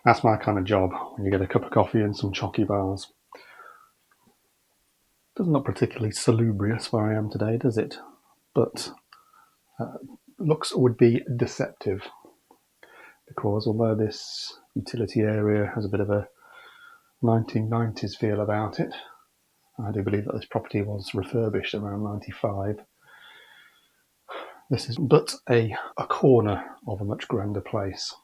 That's my kind of job, when you get a cup of coffee and some chocky bars. Does not particularly salubrious where I am today, does it? But looks would be deceptive, because although this utility area has a bit of a 1990s feel about it, I do believe that this property was refurbished around 95. This is but a corner of a much grander place.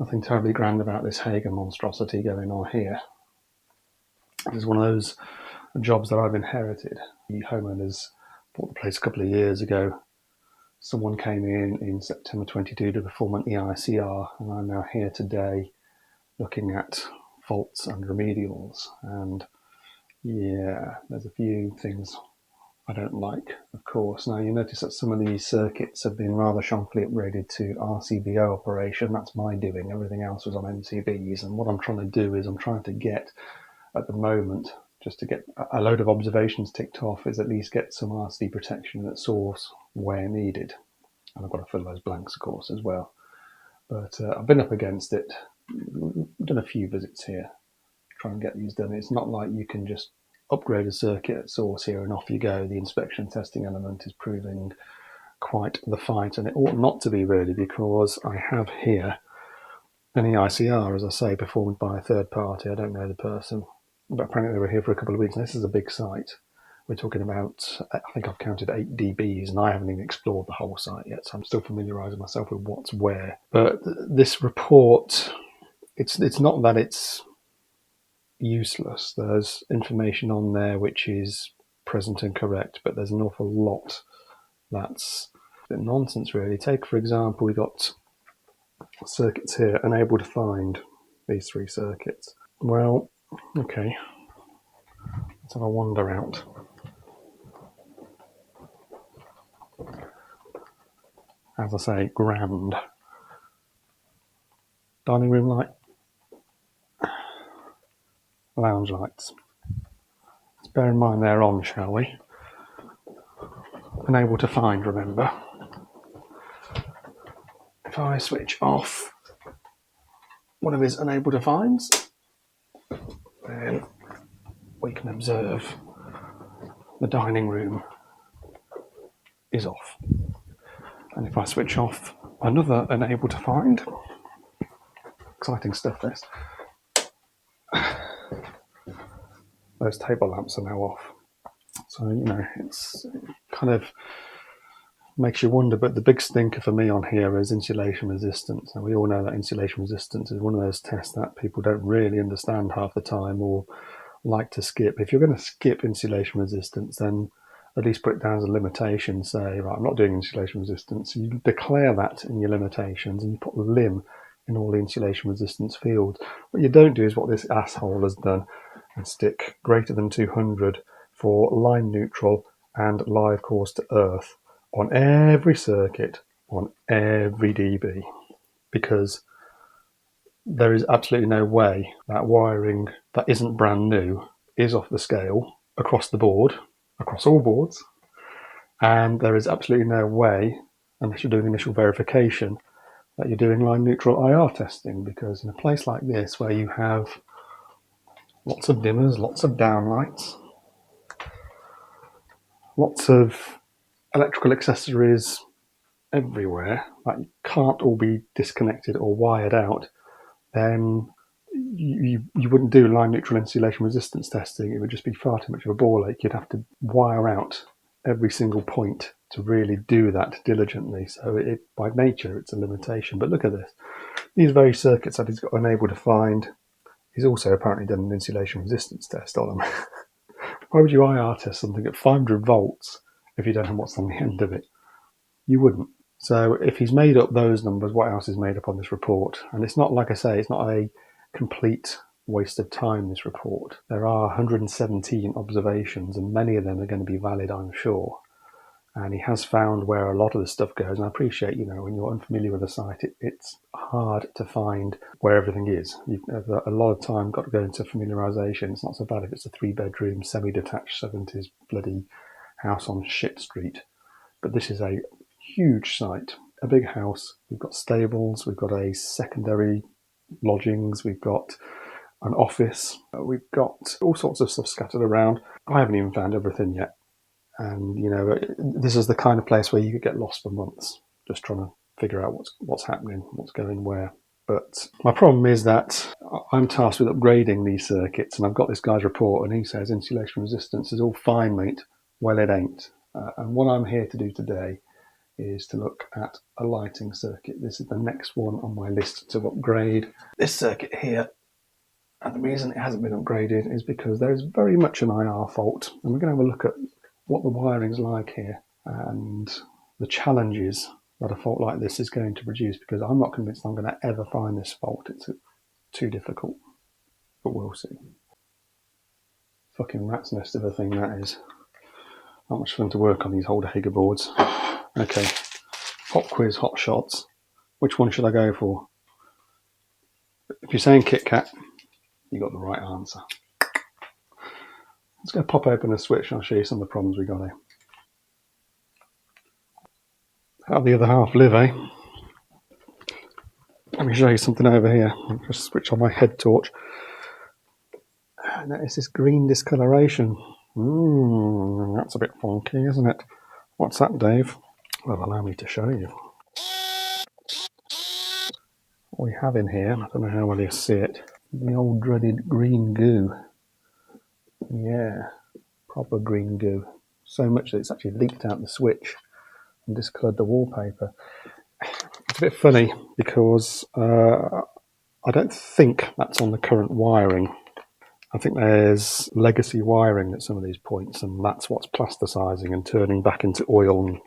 Nothing terribly grand about this Hagen monstrosity going on here. This is one of those jobs that I've inherited. The homeowners bought the place a couple of years ago. Someone came in September 22 to perform an EICR, and I'm now here today looking at faults and remedials. And yeah, there's a few things I don't like, of course. Now, you notice that some of these circuits have been rather shonkily upgraded to RCBO operation. That's my doing. Everything else was on MCBs. And what I'm trying to do is I'm trying to get, at the moment, just to get a load of observations ticked off, is at least get some RC protection at source where needed. And I've got to fill those blanks, of course, as well. But I've been up against it. I've done a few visits here, try and get these done. It's not like you can just upgrade a circuit at source here and off you go. The inspection and testing element is proving quite the fight, and it ought not to be really, because I have here an EICR, as I say, performed by a third party. I don't know the person, but apparently they were here for a couple of weeks. And this is a big site. We're talking about, I think I've counted 8 dBs, and I haven't even explored the whole site yet, so I'm still familiarising myself with what's where. But this report, it's not that it's useless. There's information on there which is present and correct, but there's an awful lot that's a bit nonsense, really. Take, for example, we got circuits here, unable to find these 3 circuits. Well, okay, let's have a wander out. As I say, grand. Dining room light, lounge lights. Let's bear in mind they're on, shall we? Unable to find, remember. If I switch off one of his unable to finds, then we can observe the dining room is off. And if I switch off another unable to find, exciting stuff this, those table lamps are now off. So, you know, it's kind of makes you wonder, but the big stinker for me on here is insulation resistance. And we all know that insulation resistance is one of those tests that people don't really understand half the time, or like to skip. If you're going to skip insulation resistance, then at least put it down as a limitation. Say, right, I'm not doing insulation resistance. So you declare that in your limitations, and you put lim in all the insulation resistance fields. What you don't do is what this asshole has done, and stick greater than 200 for line neutral and live cause to earth on every circuit, on every dB, because there is absolutely no way that wiring that isn't brand new is off the scale across the board, across all boards, and there is absolutely no way, unless you're doing initial verification, that you're doing line neutral IR testing, because in a place like this where you have lots of dimmers, lots of downlights, lots of electrical accessories everywhere that can't all be disconnected or wired out, then you wouldn't do line neutral insulation resistance testing. It would just be far too much of a ball ache. You'd have to wire out every single point to really do that diligently. So it, by nature, it's a limitation. But look at this. These very circuits that he's got unable to find, he's also apparently done an insulation resistance test on them. Why would you IR test something at 500 volts if you don't know what's on the end of it? You wouldn't. So if he's made up those numbers, what else is made up on this report? And it's not, like I say, it's not a complete waste of time, this report. There are 117 observations, and many of them are going to be valid, I'm sure. And he has found where a lot of the stuff goes. And I appreciate, you know, when you're unfamiliar with the site, it's hard to find where everything is. You've a lot of time got to go into familiarisation. It's not so bad if it's a 3-bedroom, semi-detached 70s bloody house on shit street. But this is a huge site, a big house. We've got stables, we've got a secondary lodgings, we've got an office, we've got all sorts of stuff scattered around. I haven't even found everything yet. And, you know, this is the kind of place where you could get lost for months just trying to figure out what's happening, what's going where. But my problem is that I'm tasked with upgrading these circuits, and I've got this guy's report, and he says insulation resistance is all fine, mate. Well, it ain't. And what I'm here to do today is to look at a lighting circuit. This is the next one on my list to upgrade. This circuit here, and the reason it hasn't been upgraded is because there is very much an IR fault, and we're going to have a look at what the wiring's like here and the challenges that a fault like this is going to produce, because I'm not convinced I'm going to ever find this fault. It's too difficult, but we'll see. Fucking rat's nest of a thing that is. Not much fun to work on these Holder-Hager boards. Okay, hot quiz, hot shots. Which one should I go for? If you're saying Kit Kat, you got the right answer. Let's go pop open a switch and I'll show you some of the problems we got here. How the other half live, eh? Let me show you something over here. I'll just switch on my head torch. Notice this green discoloration. That's a bit funky, isn't it? What's that, Dave? Well, allow me to show you. What we have in here, I don't know how well you see it, the old dreaded green goo. Yeah, proper green goo. So much that it's actually leaked out the switch and discoloured the wallpaper. It's a bit funny because I don't think that's on the current wiring. I think there's legacy wiring at some of these points, and that's what's plasticizing and turning back into oil and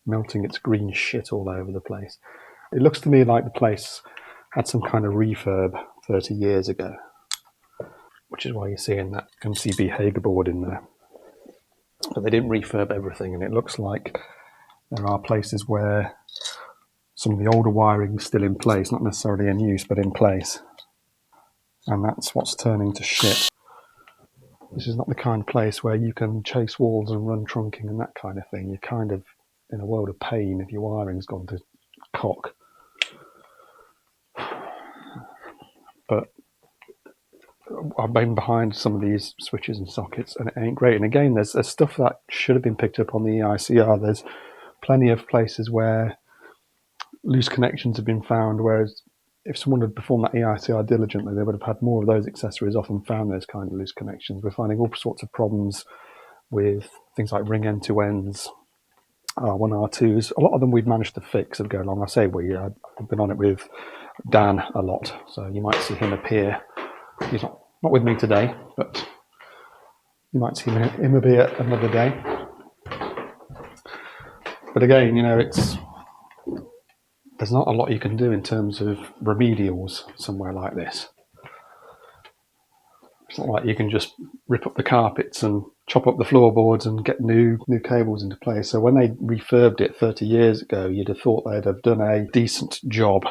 melting its green shit all over the place. It looks to me like the place had some kind of refurb 30 years ago, which is why you're seeing that MCB Hager board in there. But they didn't refurb everything, and it looks like there are places where some of the older wiring is still in place, not necessarily in use, but in place. And that's what's turning to shit. This is not the kind of place where you can chase walls and run trunking and that kind of thing. You're kind of in a world of pain if your wiring's gone to cock. But I've been behind some of these switches and sockets and it ain't great. And again, there's stuff that should have been picked up on the EICR. There's plenty of places where loose connections have been found, whereas if someone had performed that EICR diligently, they would have had more of those accessories off and found those kind of loose connections. We're finding all sorts of problems with things like ring end-to-ends, R1, R2s. A lot of them we've managed to fix as we go along. I say I've been on it with Dan a lot, so you might see him appear. He's not with me today, but you might see him appear another day. But again, you know, there's not a lot you can do in terms of remedials somewhere like this. It's not like you can just rip up the carpets and chop up the floorboards and get new cables into place. So when they refurbed it 30 years ago, you'd have thought they'd have done a decent job,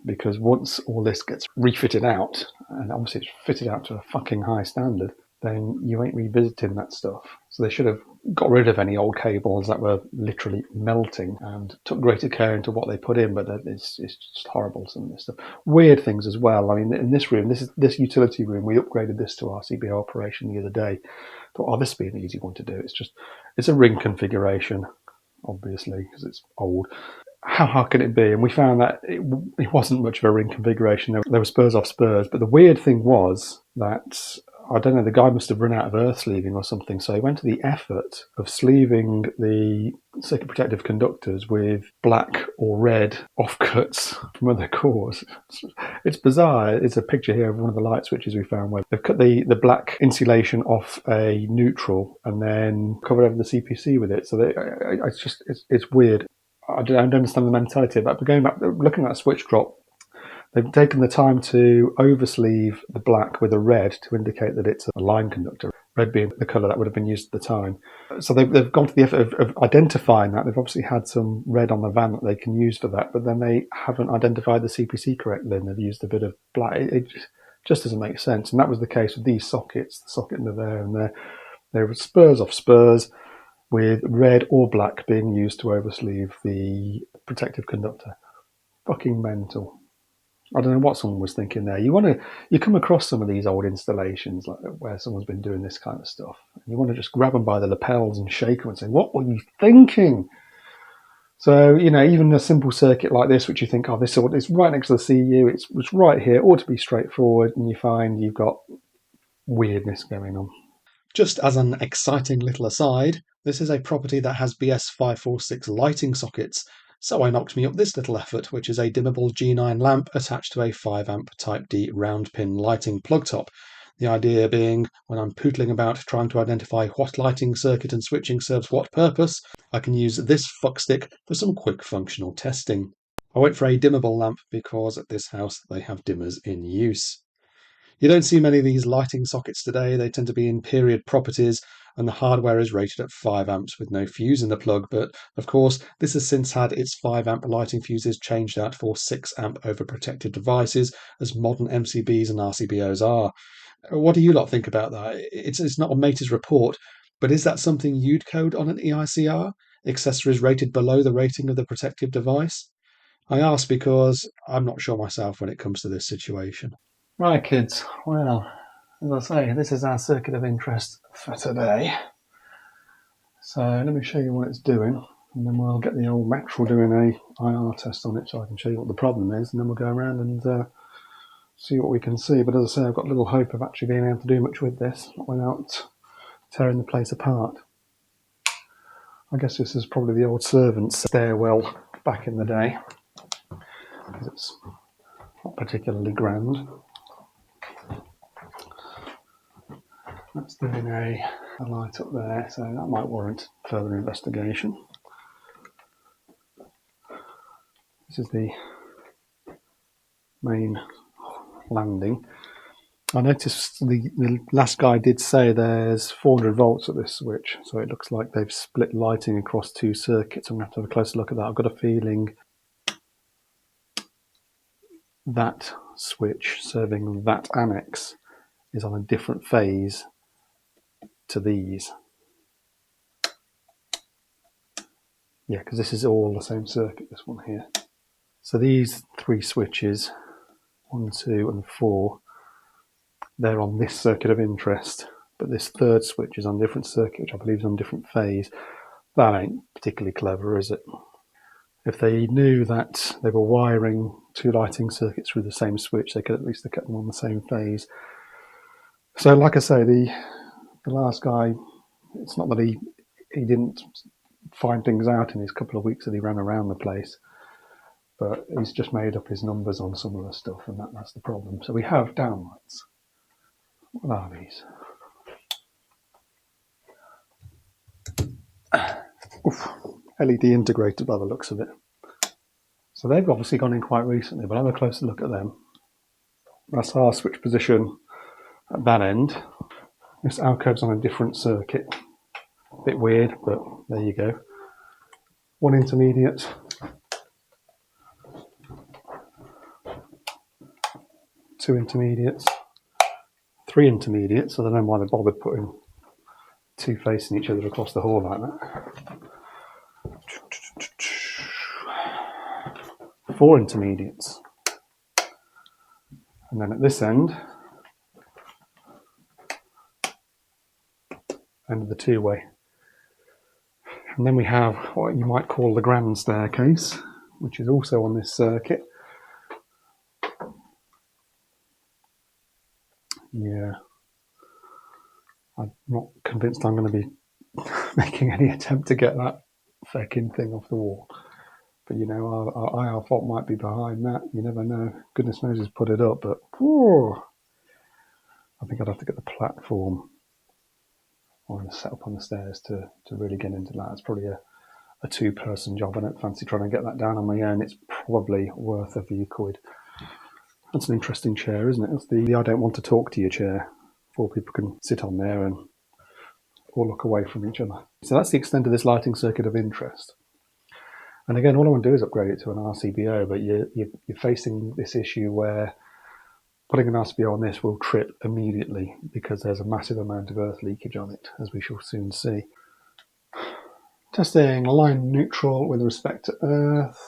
because once all this gets refitted out, and obviously it's fitted out to a fucking high standard, then you ain't revisiting that stuff. So they should have got rid of any old cables that were literally melting and took greater care into what they put in, but it's just horrible, some of this stuff. Weird things as well. I mean, in this room, this utility room, we upgraded this to our CBO operation the other day. Thought, oh, this would be an easy one to do. It's a ring configuration, obviously, because it's old. How hard can it be? And we found that it wasn't much of a ring configuration. There were spurs off spurs. But the weird thing was that, I don't know, the guy must have run out of earth sleeving or something. So he went to the effort of sleeving the circuit protective conductors with black or red offcuts from other cores. It's bizarre. It's a picture here of one of the light switches we found where they've cut the black insulation off a neutral and then covered over the CPC with it. So it's weird. I don't understand the mentality of that. But going back, looking at a switch drop, they've taken the time to oversleeve the black with a red to indicate that it's a line conductor, red being the colour that would have been used at the time. So they've gone to the effort of identifying that. They've obviously had some red on the van that they can use for that, but then they haven't identified the CPC correctly and they've used a bit of black. It just doesn't make sense. And that was the case with these sockets, the socket under there and there. There were spurs off spurs, with red or black being used to oversleeve the protective conductor. Fucking mental. I don't know what someone was thinking there. You come across some of these old installations like where someone's been doing this kind of stuff. And you want to just grab them by the lapels and shake them and say, "What were you thinking?" So, even a simple circuit like this, which you think, oh, this is right next to the CU, it's right here, ought to be straightforward, and you find you've got weirdness going on. Just as an exciting little aside, this is a property that has BS546 lighting sockets, so I knocked me up this little effort, which is a dimmable G9 lamp attached to a 5A Type D round pin lighting plug top. The idea being, when I'm pootling about trying to identify what lighting circuit and switching serves what purpose, I can use this fuckstick for some quick functional testing. I went for a dimmable lamp because at this house they have dimmers in use. You don't see many of these lighting sockets today. They tend to be in period properties, and the hardware is rated at 5A with no fuse in the plug. But of course, this has since had its 5A lighting fuses changed out for 6A overprotected devices, as modern MCBs and RCBOs are. What do you lot think about that? It's not a Mater's report, but is that something you'd code on an EICR? Accessories rated below the rating of the protective device? I ask because I'm not sure myself when it comes to this situation. Right, kids. Well, as I say, this is our circuit of interest for today. So let me show you what it's doing, and then we'll get the old Maxwell doing a IR test on it so I can show you what the problem is, and then we'll go around and see what we can see. But as I say, I've got little hope of actually being able to do much with this without tearing the place apart. I guess this is probably the old servant's stairwell back in the day, because it's not particularly grand. That's doing a light up there, so that might warrant further investigation. This is the main landing. I noticed the last guy did say there's 400 volts at this switch, so it looks like they've split lighting across two circuits. I'm going to have to have a closer look at that. I've got a feeling that switch serving that annex is on a different phase to these. Yeah, because this is all the same circuit, this one here. So these three switches, 1, 2 and 4, they're on this circuit of interest, but this third switch is on a different circuit, which I believe is on a different phase. That ain't particularly clever, is it? If they knew that they were wiring two lighting circuits through the same switch, they could at least have kept them on the same phase. So like I say, the last guy, it's not that he didn't find things out in his couple of weeks that he ran around the place, but he's just made up his numbers on some of the stuff, and that's the problem. So we have downlights. What are these? Oof, LED integrated by the looks of it. So they've obviously gone in quite recently, but I'll have a closer look at them. That's our switch position at that end. This alcove's on a different circuit. A bit weird, but there you go. One intermediate. Two intermediates. Three intermediates. I don't know why they bothered putting two facing each other across the hall like that. 4 intermediates. And then at this end of the two-way. And then we have what you might call the grand staircase, which is also on this circuit. Yeah. I'm not convinced I'm going to be making any attempt to get that fucking thing off the wall. But our IR fault might be behind that. You never know. Goodness knows who's put it up, but I think I'd have to get the platform or set up on the stairs to really get into that. It's probably a two-person job. I don't fancy trying to get that down on my own. It's probably worth a few quid. That's an interesting chair, isn't it? It's the I don't want to talk to you chair. 4 people can sit on there and all look away from each other. So that's the extent of this lighting circuit of interest. And again, all I want to do is upgrade it to an RCBO, but you're facing this issue where putting an RCBO on this will trip immediately because there's a massive amount of earth leakage on it, as we shall soon see. Testing line neutral with respect to earth.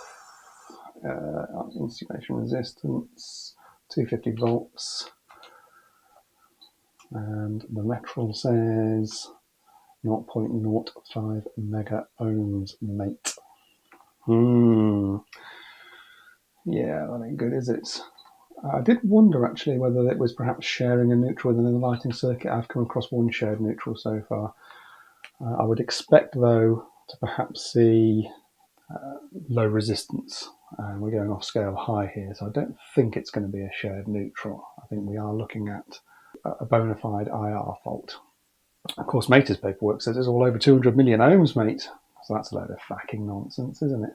insulation resistance, 250 volts, and the referral says 0.05 mega ohms, mate. Yeah, that ain't good, is it? I did wonder actually whether it was perhaps sharing a neutral within the lighting circuit. I've come across one shared neutral so far. I would expect though to perhaps see low resistance, and we're going off scale high here, so I don't think it's going to be a shared neutral. I think we are looking at a bona fide IR fault. Of course, Mater's paperwork says it's all over 200 million ohms, mate. So that's a load of fucking nonsense, isn't it?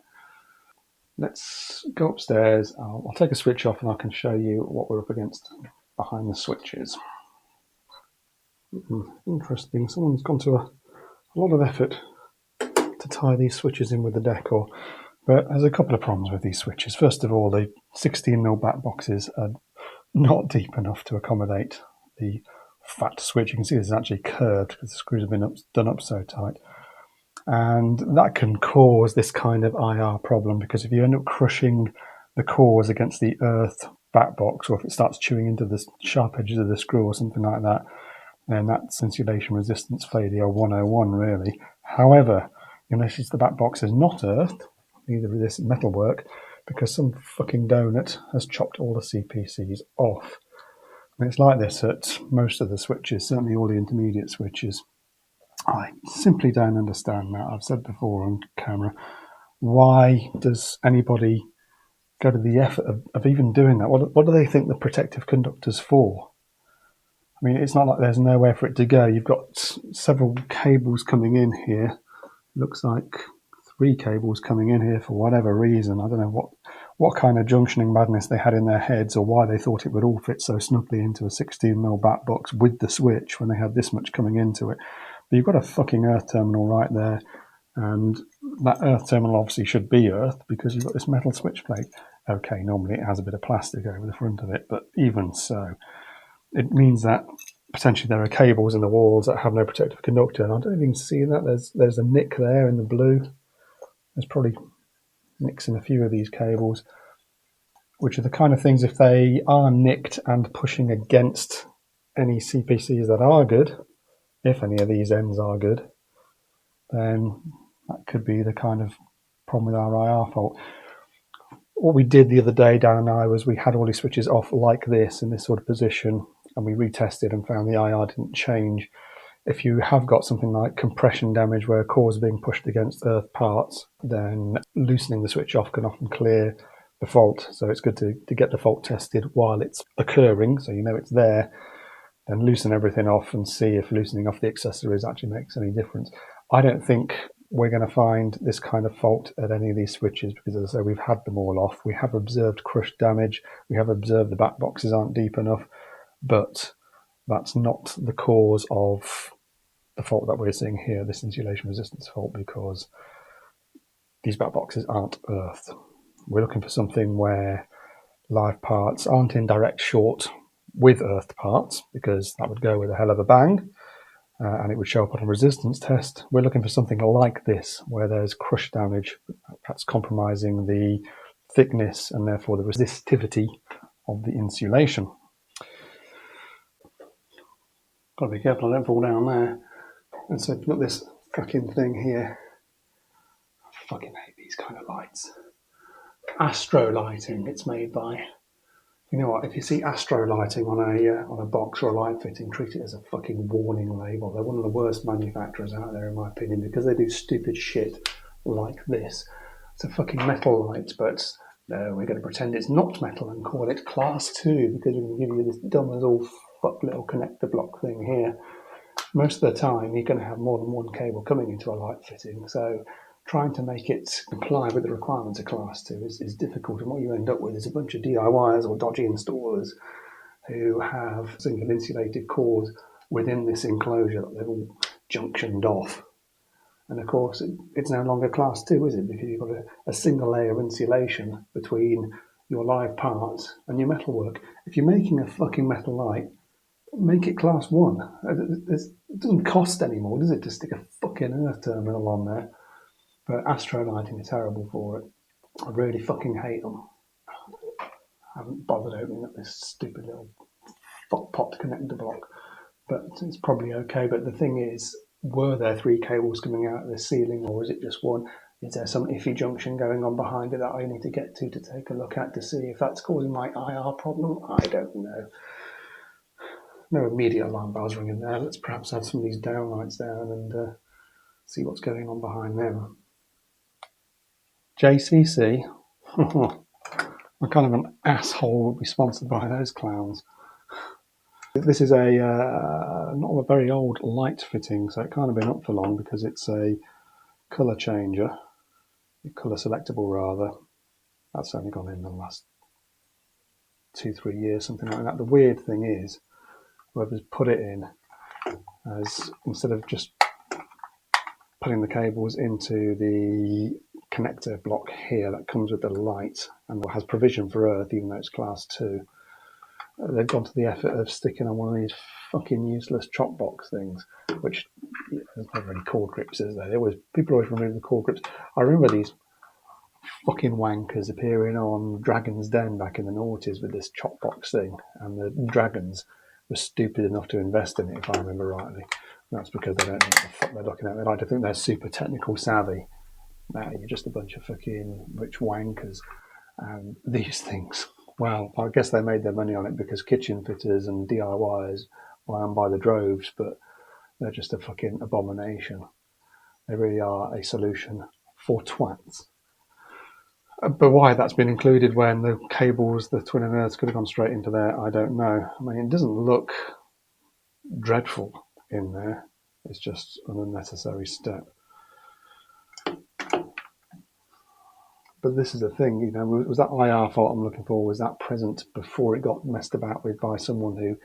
Let's go upstairs. I'll take a switch off and I can show you what we're up against behind the switches. Interesting. Someone's gone to a lot of effort to tie these switches in with the decor. But there's a couple of problems with these switches. First of all, the 16mm back boxes are not deep enough to accommodate the fat switch. You can see this is actually curved because the screws have been done up so tight. And that can cause this kind of IR problem, because if you end up crushing the cores against the earth back box, or if it starts chewing into the sharp edges of the screw or something like that, then that's insulation resistance failure 101 really. However, you'll notice the back box is not earthed, neither is this metalwork, because some fucking donut has chopped all the CPCs off. And it's like this at most of the switches, certainly all the intermediate switches. I simply don't understand that. I've said before on camera, why does anybody go to the effort of even doing that? What do they think the protective conductor's for? I mean, it's not like there's nowhere for it to go. You've got several cables coming in here. Looks like 3 cables coming in here for whatever reason. I don't know what kind of junctioning madness they had in their heads, or why they thought it would all fit so snugly into a 16mm back box with the switch when they had this much coming into it. But you've got a fucking earth terminal right there, and that earth terminal obviously should be earthed because you've got this metal switch plate. Okay, normally it has a bit of plastic over the front of it, but even so, it means that potentially there are cables in the walls that have no protective conductor, and I don't even see that. There's a nick there in the blue. There's probably nicks in a few of these cables, which are the kind of things, if they are nicked and pushing against any CPCs that are good, if any of these ends are good, then that could be the kind of problem with our IR fault. What we did the other day, Dan and I, was we had all these switches off like this, in this sort of position, and we retested and found the IR didn't change. If you have got something like compression damage where cores are being pushed against earth parts, then loosening the switch off can often clear the fault. So it's good to get the fault tested while it's occurring, so you know it's there, then loosen everything off and see if loosening off the accessories actually makes any difference. I don't think we're going to find this kind of fault at any of these switches because, as I say, we've had them all off. We have observed crushed damage. We have observed the back boxes aren't deep enough, but that's not the cause of the fault that we're seeing here, this insulation resistance fault, because these back boxes aren't earthed. We're looking for something where live parts aren't in direct short with earthed parts, because that would go with a hell of a bang, and it would show up on a resistance test. We're looking for something like this, where there's crush damage that's compromising the thickness and therefore the resistivity of the insulation. Got to be careful I don't fall down there. And so put this fucking thing here. I fucking hate these kind of lights. Astro lighting, it's made by. You know what? If you see Astro lighting on a box or a light fitting, treat it as a fucking warning label. They're one of the worst manufacturers out there, in my opinion, because they do stupid shit like this. It's a fucking metal light, but no, we're going to pretend it's not metal and call it Class 2 because we're going to give you this dumb as all fuck little connector block thing here. Most of the time, you're going to have more than one cable coming into a light fitting, so trying to make it comply with the requirements of Class 2 is difficult, and what you end up with is a bunch of DIYers or dodgy installers who have single insulated cores within this enclosure that they've all junctioned off. And of course, it's no longer Class 2, is it? Because you've got a single layer of insulation between your live parts and your metalwork. If you're making a fucking metal light, make it Class 1. It doesn't cost anymore, does it, to stick a fucking earth terminal on there? But Astro lighting are terrible for it. I really fucking hate them. I haven't bothered opening up this stupid little fuck pot connector block, but it's probably okay. But the thing is, were there 3 cables coming out of the ceiling, or is it just one? Is there some iffy junction going on behind it that I need to get to take a look at to see if that's causing my IR problem? I don't know. No immediate alarm bells ringing there. Let's perhaps add some of these downlights down and see what's going on behind them. JCC? What kind of an asshole would be sponsored by those clowns? This is a not a very old light fitting, so it can't have been up for long because it's a colour changer, colour selectable rather. That's only gone in the last 2-3 years, something like that. The weird thing is, whoever's put it in, as instead of just putting the cables into the connector block here that comes with the light and has provision for earth, even though it's class 2, they've gone to the effort of sticking on one of these fucking useless chop box things, which there's never any cord grips, is there? People always remove the cord grips. I remember these fucking wankers appearing on Dragon's Den back in the noughties with this chop box thing, and the dragons were stupid enough to invest in it, if I remember rightly. That's because they don't know what the fuck they're looking at. They like to think they're super technical savvy. No, you're just a bunch of fucking rich wankers. And these things, well, I guess they made their money on it because kitchen fitters and DIYers buy them by the droves, but they're just a fucking abomination. They really are a solution for twats. But why that's been included when the cables, the twin and earths could have gone straight into there, I don't know. I mean, it doesn't look dreadful in there. It's just an unnecessary step. But this is the thing, you know, was that IR fault I'm looking for, was that present before it got messed about with by someone who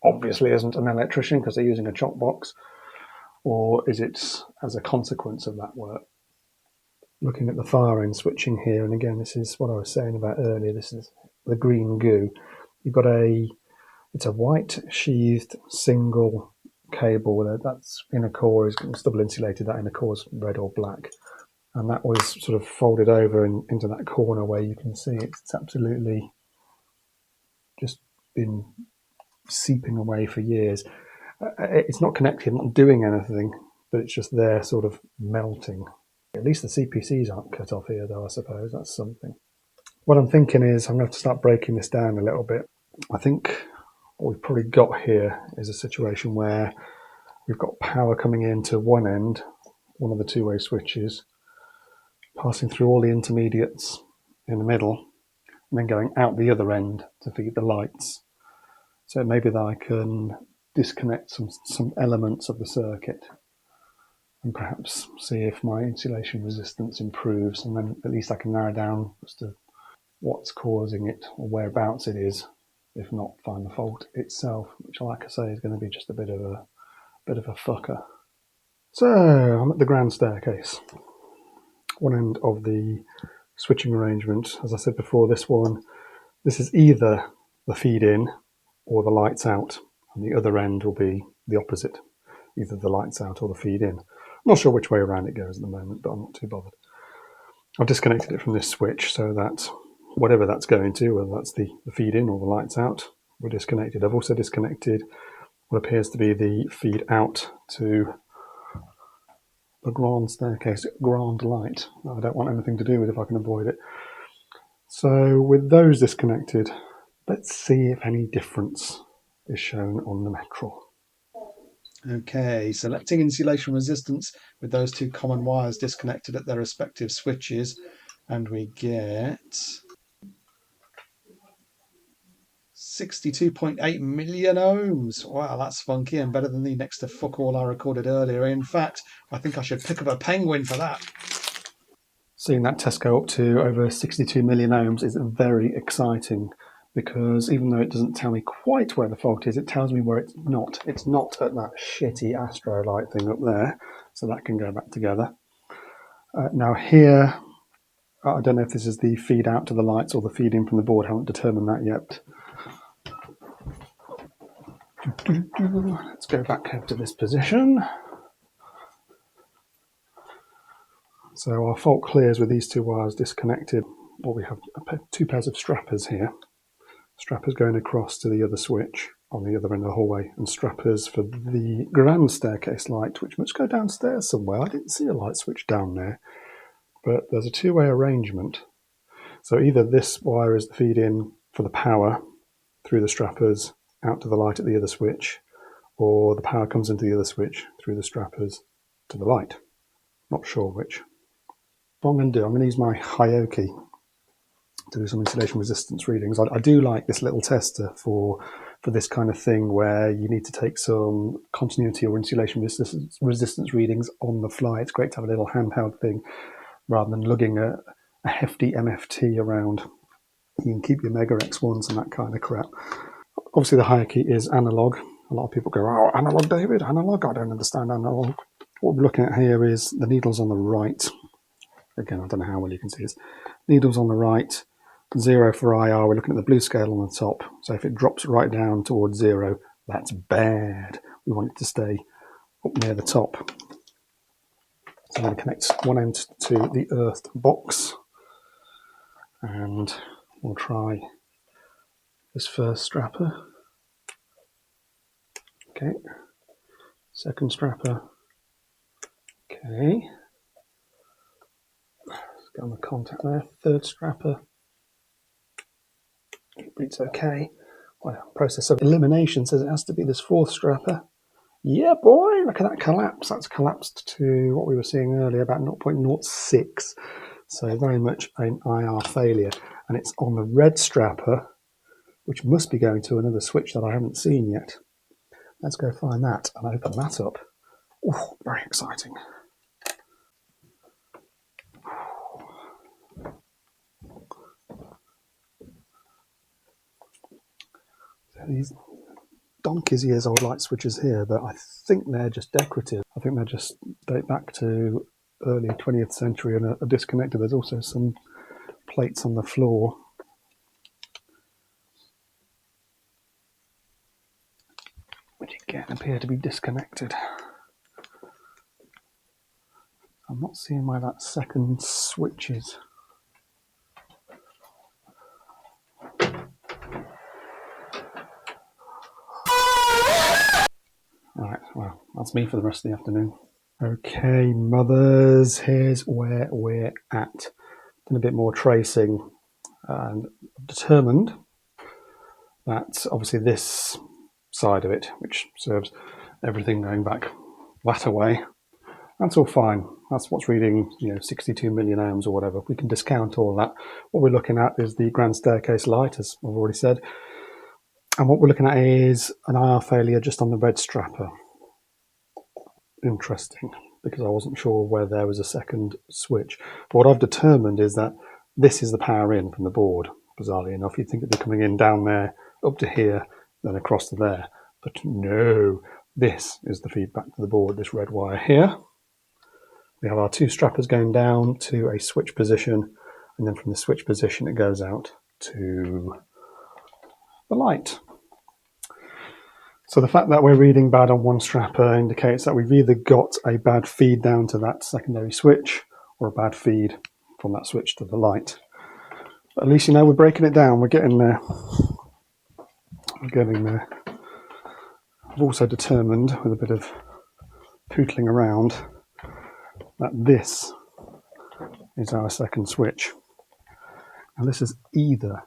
obviously isn't an electrician because they're using a chop box? Or is it as a consequence of that work? Looking at the far end switching here, and again, this is what I was saying about earlier, this is the green goo. You've got it's a white sheathed single cable, that's inner core is double insulated, that inner core is red or black. And that was sort of folded over into that corner where you can see it's absolutely just been seeping away for years. It's not connected, not doing anything, but it's just there sort of melting. At least the CPCs aren't cut off here though, I suppose. That's something. What I'm thinking is I'm going to have to start breaking this down a little bit. I think what we've probably got here is a situation where we've got power coming into one end, one of the two-way switches, passing through all the intermediates in the middle, and then going out the other end to feed the lights. So maybe that I can disconnect some elements of the circuit and perhaps see if my insulation resistance improves, and then at least I can narrow down as to what's causing it or whereabouts it is, if not find the fault itself, which, like I say, is going to be just a bit of a fucker. So I'm at the grand staircase. One end of the switching arrangement, as I said before, this is either the feed in or the lights out, and the other end will be the opposite, either the lights out or the feed in. I'm not sure which way around it goes at the moment, but I'm not too bothered. I've disconnected it from this switch so that whatever that's going to, whether that's the feed in or the lights out, we're disconnected. I've also disconnected what appears to be the feed out to the grand staircase, grand light. I don't want anything to do with it if I can avoid it. So with those disconnected, let's see if any difference is shown on the metal. Okay, selecting insulation resistance with those two common wires disconnected at their respective switches, and we get 62.8 million ohms. Wow, that's funky and better than the next to fuck all I recorded earlier. In fact, I think I should pick up a penguin for that. Seeing that test go up to over 62 million ohms is very exciting, because even though it doesn't tell me quite where the fault is, it tells me where it's not. It's not at that shitty Astro light thing up there, so that can go back together. Now here, I don't know if this is the feed out to the lights or the feed in from the board. I haven't determined that yet. Let's go back over to this position. So our fault clears with these two wires disconnected. what we have, two pairs of strappers here. Strappers going across to the other switch on the other end of the hallway, and strappers for the grand staircase light, which must go downstairs somewhere. I didn't see a light switch down there, but there's a two-way arrangement. So either this wire is the feed-in for the power through the strappers out to the light at the other switch, or the power comes into the other switch through the strappers to the light. Not sure which. What I'm going to do, I'm going to use my Hioki to do some insulation resistance readings. I do like this little tester for this kind of thing where you need to take some continuity or insulation resistance readings on the fly. It's great to have a little handheld thing rather than lugging a hefty MFT around. You can keep your Mega X1s and that kind of crap. Obviously the Hioki is analog. A lot of people go, oh, analog, David, analog. I don't understand analog. What we're looking at here is the needles on the right. Again, I don't know how well you can see this. Needles on the right, 0 for IR. We're looking at the blue scale on the top. So if it drops right down towards 0, that's bad. We want it to stay up near the top. So I'm going to connect one end to the earthed box, and we'll try this first strapper. Okay. Second strapper. Okay. Let's get on the contact there. Third strapper. It's okay. Well, process of elimination says it has to be this fourth strapper. Yeah, boy, look at that collapse. That's collapsed to what we were seeing earlier, about 0.06. So very much an IR failure. And it's on the red strapper, which must be going to another switch that I haven't seen yet. Let's go find that and open that up. Ooh, very exciting. These donkey's years old light switches here, but I think they're just decorative. I think they just date back to early 20th century and are disconnected. There's also some plates on the floor. Which again appear to be disconnected. I'm not seeing where that second switch is. Alright, well, that's me for the rest of the afternoon. Okay, mothers, here's where we're at. Done a bit more tracing and determined that obviously this side of it, which serves everything going back that away, that's all fine. That's what's reading, 62 million ohms or whatever. We can discount all that. What we're looking at is the grand staircase light, as I've already said. And what we're looking at is an IR failure just on the red strapper. Interesting, because I wasn't sure where there was a second switch. But what I've determined is that this is the power in from the board, bizarrely enough. You'd think it'd be coming in down there, up to here, then across to there. But no, this is the feedback to the board, this red wire here. We have our two strappers going down to a switch position, and then from the switch position it goes out to the light. So the fact that we're reading bad on one strapper indicates that we've either got a bad feed down to that secondary switch or a bad feed from that switch to the light. But at least we're breaking it down, we're getting there. We're getting there. I've also determined, with a bit of pootling around, that this is our second switch. Now this is either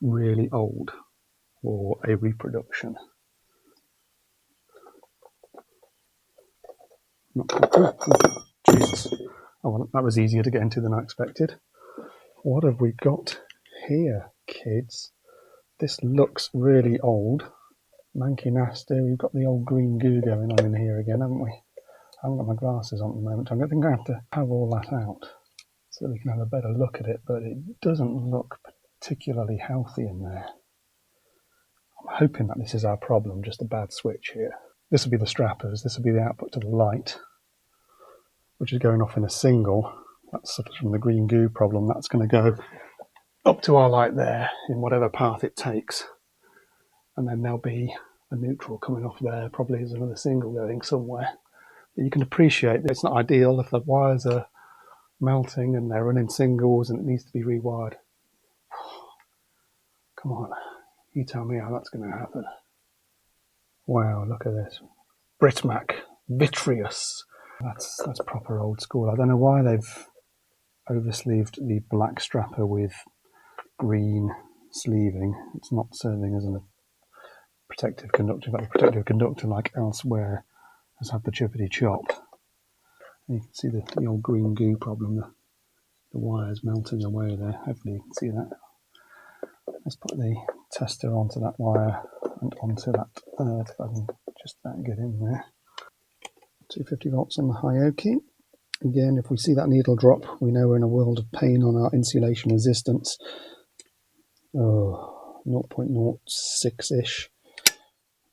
really old or a reproduction. Jesus. Oh, well, that was easier to get into than I expected. What have we got here, kids? This looks really old. Manky nasty. We've got the old green goo going on in here again, haven't we? I haven't got my glasses on at the moment. I think I have to have all that out so we can have a better look at it, but it doesn't look particularly healthy in there. I'm hoping that this is our problem, just a bad switch here. This will be the strappers, this will be the output to the light, which is going off in a single. That's sort of from the green goo problem. That's going to go up to our light there in whatever path it takes. And then there'll be a neutral coming off there, probably as another single going somewhere. But you can appreciate that it's not ideal if the wires are melting and they're running singles and it needs to be rewired. Come on, you tell me how that's going to happen. Wow, look at this. Britmac, vitreous. That's proper old school. I don't know why they've oversleeved the black strapper with green sleeving. It's not serving as a protective conductor, but the protective conductor, like elsewhere, has had the chippity chop. And you can see the old green goo problem, the wires melting away there. Hopefully you can see that. Let's put the tester onto that wire and onto that earth, if I can just about get in there. 250 volts on the high key. Again, if we see that needle drop, we know we're in a world of pain on our insulation resistance. Oh, 0.06-ish.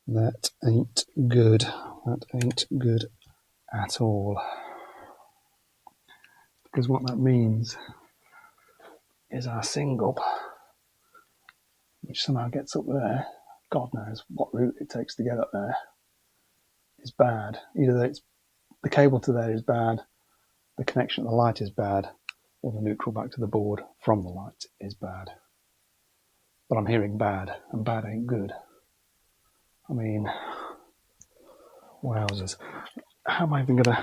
That ain't good. That ain't good at all. Because what that means is our single, which somehow gets up there, God knows what route it takes to get up there, is bad. Either it's the cable to there is bad, the connection to the light is bad, or the neutral back to the board from the light is bad. But I'm hearing bad, and bad ain't good. I mean, wowzers. How am I even gonna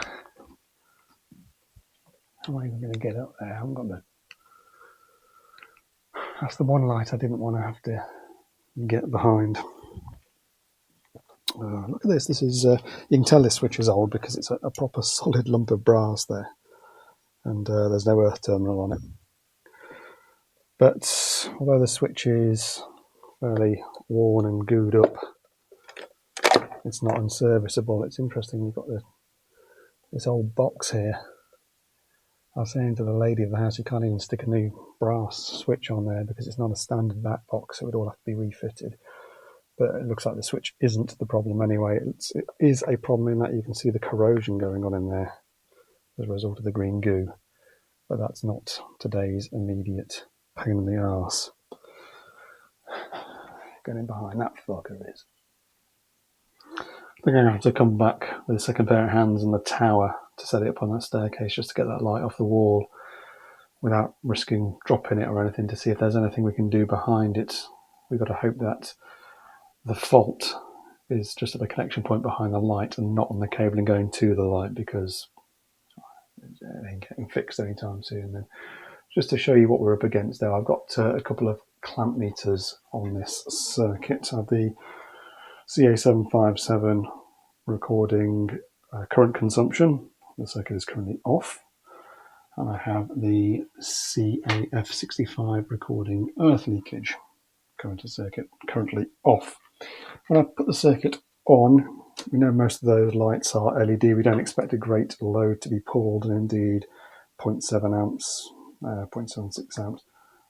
get up there? I haven't got the... That's the one light I didn't want to have to get behind. Look at this. This is you can tell this switch is old because it's a proper solid lump of brass there, and there's no earth terminal on it. But although the switch is fairly worn and gooed up, it's not unserviceable. It's interesting. You've got this old box here. I was saying to the lady of the house, you can't even stick a new brass switch on there because it's not a standard back box. It would all have to be refitted. But it looks like the switch isn't the problem anyway. It is a problem in that you can see the corrosion going on in there as a result of the green goo. But that's not today's immediate pain in the arse. Getting behind that fucker is. I think I'm going to have to come back with a second pair of hands and the tower to set it up on that staircase just to get that light off the wall without risking dropping it or anything, to see if there's anything we can do behind it. We've got to hope that the fault is just at the connection point behind the light and not on the cabling going to the light, because it ain't getting fixed anytime soon. Then, just to show you what we're up against there, I've got a couple of clamp meters on this circuit. I have the CA757 recording current consumption. The circuit is currently off. And I have the CAF65 recording earth leakage. Current circuit currently off. When I put the circuit on, we know most of those lights are LED. We don't expect a great load to be pulled, and indeed 0.7 amps, 0.76 amps,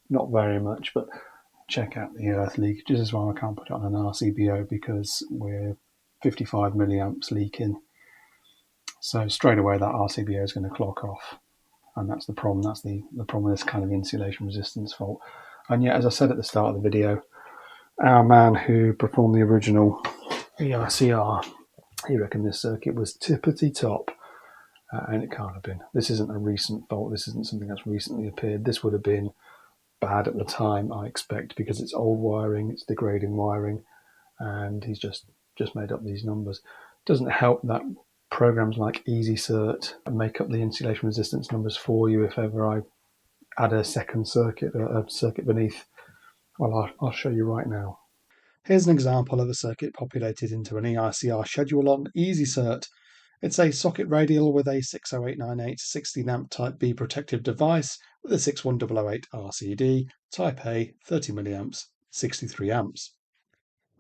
not very much, but check out the earth leakages as well. I can't put it on an RCBO because we're 55 milliamps leaking. So straight away that RCBO is going to clock off. And that's the problem. That's the problem with this kind of insulation resistance fault. And yet, as I said at the start of the video, our man who performed the original ERCR, he reckoned this circuit was tippity top, and it can't have been. This isn't a recent fault. This isn't something that's recently appeared. This would have been bad at the time, I expect, because it's old wiring, it's degrading wiring, and he's just made up these numbers. It doesn't help that programs like EasyCert make up the insulation resistance numbers for you if ever I add a second circuit, a circuit beneath. Well, I'll show you right now. Here's an example of a circuit populated into an ERCR schedule on EasyCert. It's a socket radial with a 60898 16 amp Type B protective device with a 61008 RCD, Type A, 30 milliamps, 63 amps.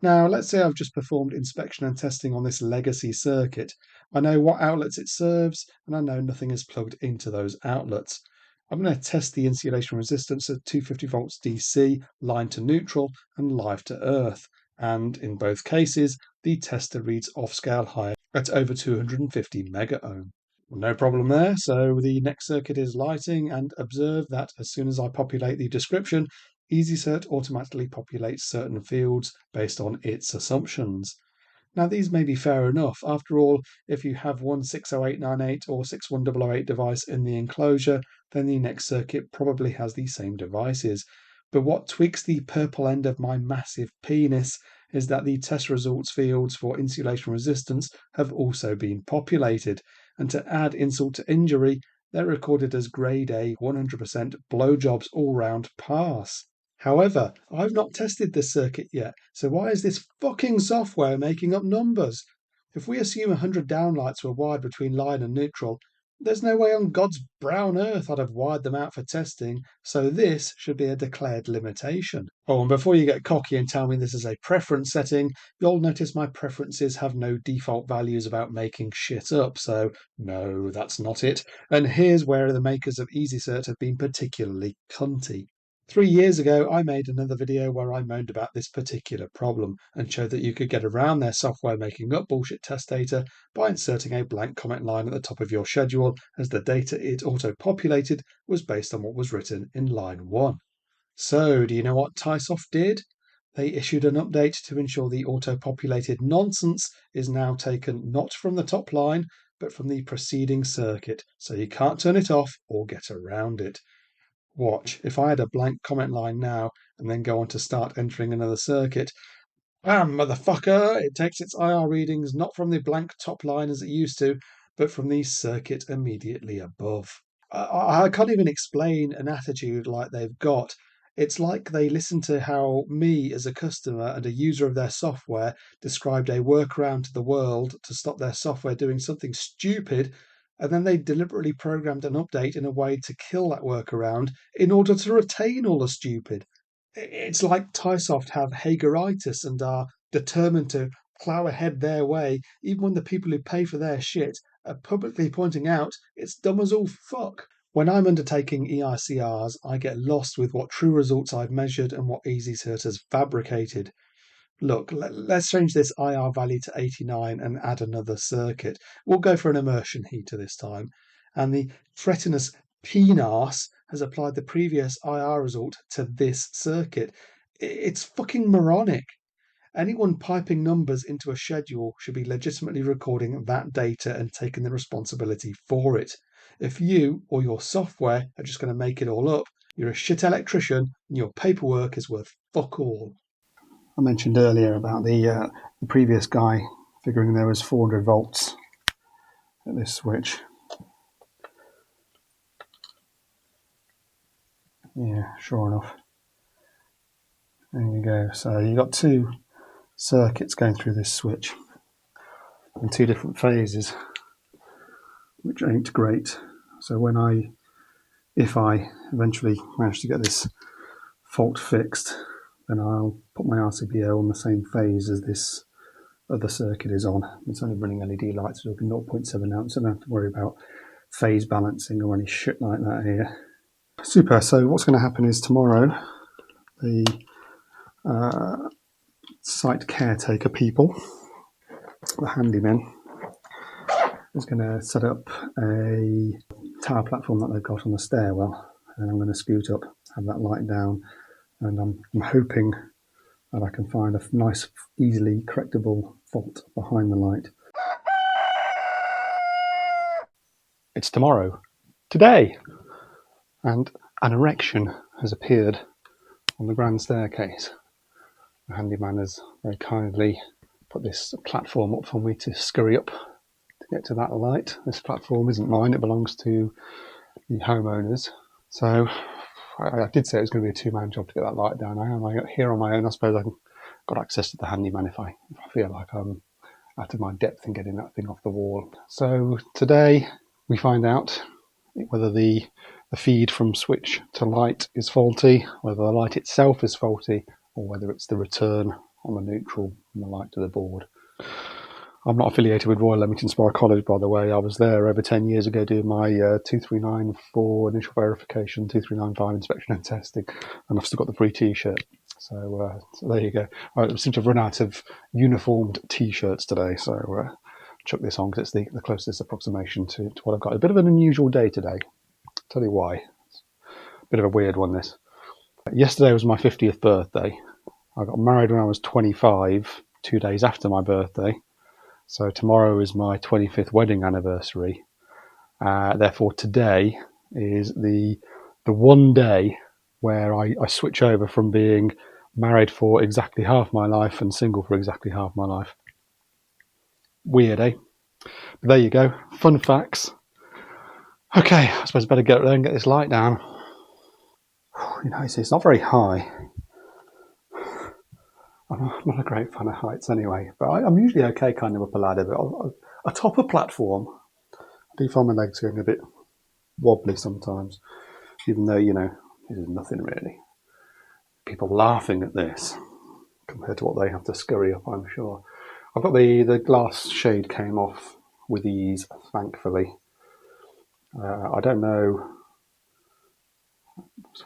Now, let's say I've just performed inspection and testing on this legacy circuit. I know what outlets it serves, and I know nothing is plugged into those outlets. I'm going to test the insulation resistance at 250 volts DC, line to neutral, and live to earth. And in both cases, the tester reads off-scale higher at over 250 mega ohm. No problem there, so the next circuit is lighting, and observe that as soon as I populate the description, EasyCert automatically populates certain fields based on its assumptions. Now, these may be fair enough. After all, if you have one 60898 or 61008 device in the enclosure, then the next circuit probably has the same devices. But what tweaks the purple end of my massive penis is that the test results fields for insulation resistance have also been populated, and to add insult to injury, they're recorded as grade A 100% blowjobs all round pass. However, I've not tested this circuit yet, so why is this fucking software making up numbers? If we assume 100 downlights were wired between line and neutral, there's no way on God's brown earth I'd have wired them out for testing, so this should be a declared limitation. Oh, and before you get cocky and tell me this is a preference setting, you'll notice my preferences have no default values about making shit up, so no, that's not it. And here's where the makers of EasyCert have been particularly cunty. 3 years ago, I made another video where I moaned about this particular problem and showed that you could get around their software making up bullshit test data by inserting a blank comment line at the top of your schedule, as the data it auto-populated was based on what was written in line 1. So, do you know what Tysoft did? They issued an update to ensure the auto-populated nonsense is now taken not from the top line, but from the preceding circuit, so you can't turn it off or get around it. Watch, if I had a blank comment line now and then go on to start entering another circuit, bam, motherfucker, it takes its IR readings not from the blank top line as it used to, but from the circuit immediately above. I can't even explain an attitude like they've got. It's like they listened to how me, as a customer and a user of their software, described a workaround to the world to stop their software doing something stupid, and then they deliberately programmed an update in a way to kill that workaround in order to retain all the stupid. It's like Tysoft have Hageritis and are determined to plough ahead their way, even when the people who pay for their shit are publicly pointing out it's dumb as all fuck. When I'm undertaking EICRs, I get lost with what true results I've measured and what EasyCert has fabricated. Look, let's change this IR value to 89 and add another circuit. We'll go for an immersion heater this time. And the cretinous PNAS has applied the previous IR result to this circuit. It's fucking moronic. Anyone piping numbers into a schedule should be legitimately recording that data and taking the responsibility for it. If you or your software are just going to make it all up, you're a shit electrician and your paperwork is worth fuck all. I mentioned earlier about the previous guy figuring there was 400 volts at this switch. Yeah, sure enough. There you go. So you've got two circuits going through this switch in two different phases, which ain't great. So if I eventually manage to get this fault fixed, then I'll put my RCBO on the same phase as this other circuit is on. It's only running LED lights, so it'll be 0.7 amps. I don't have to worry about phase balancing or any shit like that here. Super. So what's going to happen is tomorrow, the site caretaker people, the handymen, is going to set up a tower platform that they've got on the stairwell, and I'm going to scoot up, have that light down, and I'm hoping that I can find a nice, easily correctable fault behind the light. It's tomorrow, today, and an erection has appeared on the grand staircase. The handyman has very kindly put this platform up for me to scurry up to get to that light. This platform isn't mine, it belongs to the homeowners. So I did say it was going to be a two-man job to get that light down. I am here on my own. I suppose I've got access to the handyman if I feel like I'm out of my depth in getting that thing off the wall. So today we find out whether the feed from switch to light is faulty, whether the light itself is faulty, or whether it's the return on the neutral from the light to the board. I'm not affiliated with Royal Leamington Spa College, by the way. I was there over 10 years ago doing my 2394 initial verification, 2395 inspection and testing, and I've still got the free t-shirt. So there you go. I seem to have run out of uniformed t-shirts today, so chuck this on because it's the closest approximation to what I've got. A bit of an unusual day today. I'll tell you why. It's a bit of a weird one, this. Yesterday was my 50th birthday. I got married when I was 25, 2 days after my birthday. So tomorrow is my 25th wedding anniversary. Therefore, today is the one day where I switch over from being married for exactly half my life and single for exactly half my life. Weird, eh? But there you go. Fun facts. Okay, I suppose I better get there and get this light down. You know, it's not very high. I'm not a great fan of heights anyway, but I'm usually okay kind of up a ladder, but atop a platform, I do find my legs going a bit wobbly sometimes, even though, you know, this is nothing really. People laughing at this compared to what they have to scurry up, I'm sure. I've got the glass shade came off with ease, thankfully. I don't know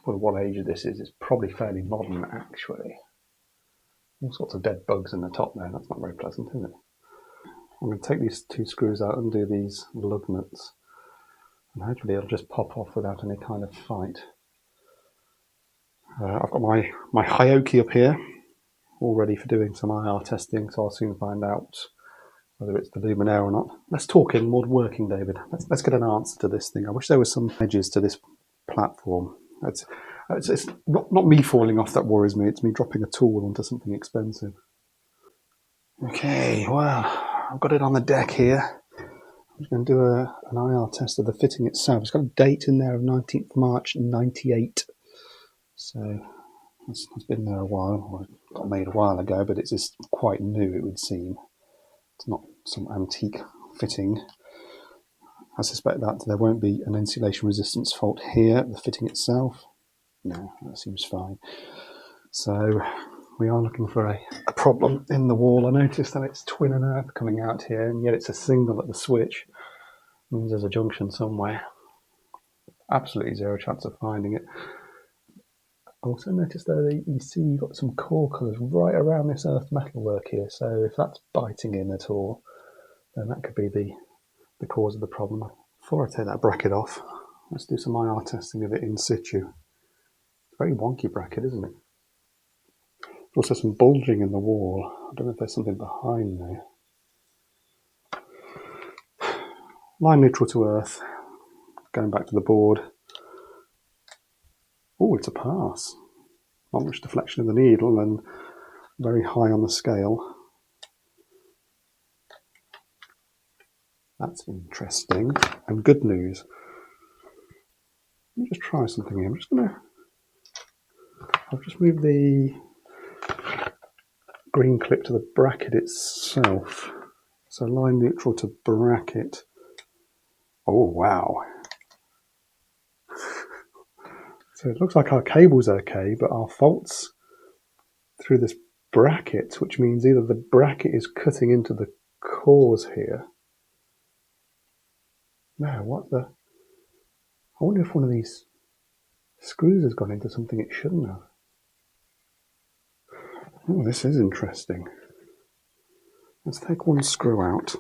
what age this is. It's probably fairly modern, actually. All sorts of dead bugs in the top there. That's not very pleasant, is it? I'm going to take these two screws out and do these lug nuts, and hopefully it'll just pop off without any kind of fight. I've got my Hioki up here, all ready for doing some IR testing, so I'll soon find out whether it's the Luminaire or not. Let's talk in modern working, David. Let's get an answer to this thing. I wish there was some edges to this platform. It's not me falling off that worries me. It's me dropping a tool onto something expensive. Okay, well, I've got it on the deck here. I'm just going to do an IR test of the fitting itself. It's got a date in there of 19th March 98. So it's been there a while. Well, it got made a while ago, but it's just quite new, it would seem. It's not some antique fitting. I suspect that there won't be an insulation resistance fault here, the fitting itself. No, that seems fine. So we are looking for a problem in the wall. I noticed that it's twin and earth coming out here, and yet it's a single at the switch. It means there's a junction somewhere. Absolutely zero chance of finding it. I also noticed though that you see you've got some core colours right around this earth metalwork here, so if that's biting in at all, then that could be the cause of the problem. Before I take that bracket off, let's do some IR testing of it in situ. Very wonky bracket, isn't it? Also some bulging in the wall. I don't know if there's something behind there. Line neutral to earth. Going back to the board. Oh, it's a pass. Not much deflection of the needle and very high on the scale. That's interesting. And good news. Let me just try something here. I've just moved the green clip to the bracket itself. So line neutral to bracket. Oh, wow. So it looks like our cable's okay, but our fault's through this bracket, which means either the bracket is cutting into the cores here. No, what the? I wonder if one of these screws has gone into something it shouldn't have. Oh, this is interesting. Let's take one screw out.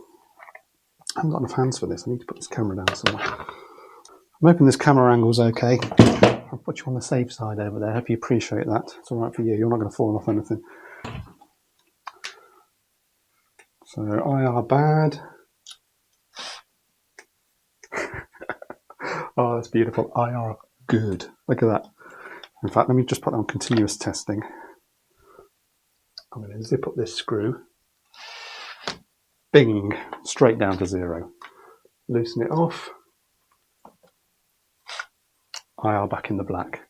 I haven't got enough hands for this. I need to put this camera down somewhere. I'm hoping this camera angle's okay. I'll put you on the safe side over there. I hope you appreciate that. It's all right for you. You're not going to fall off anything. So IR bad. Oh, that's beautiful. IR good. Look at that. In fact, let me just put that on continuous testing. I'm going to zip up this screw. Bing! Straight down to 0. Loosen it off. IR back in the black.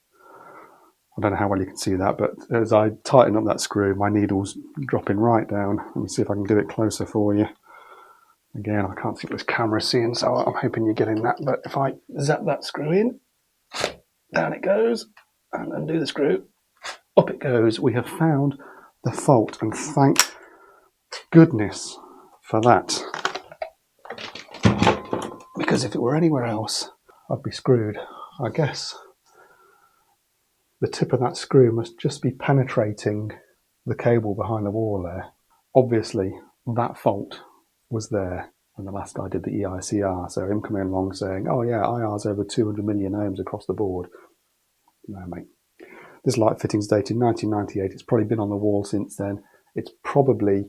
I don't know how well you can see that, but as I tighten up that screw, my needle's dropping right down. Let me see if I can do it closer for you. Again, I can't see what this camera's seeing, so I'm hoping you're getting that. But if I zap that screw in, down it goes, and undo the screw, up it goes. We have found the fault, and thank goodness for that. Because if it were anywhere else, I'd be screwed. I guess the tip of that screw must just be penetrating the cable behind the wall there. Obviously, that fault was there when the last guy did the EICR, so him coming along saying, oh yeah, IR's over 200 million ohms across the board. No, mate. This light fitting's dated 1998. It's probably been on the wall since then. It's probably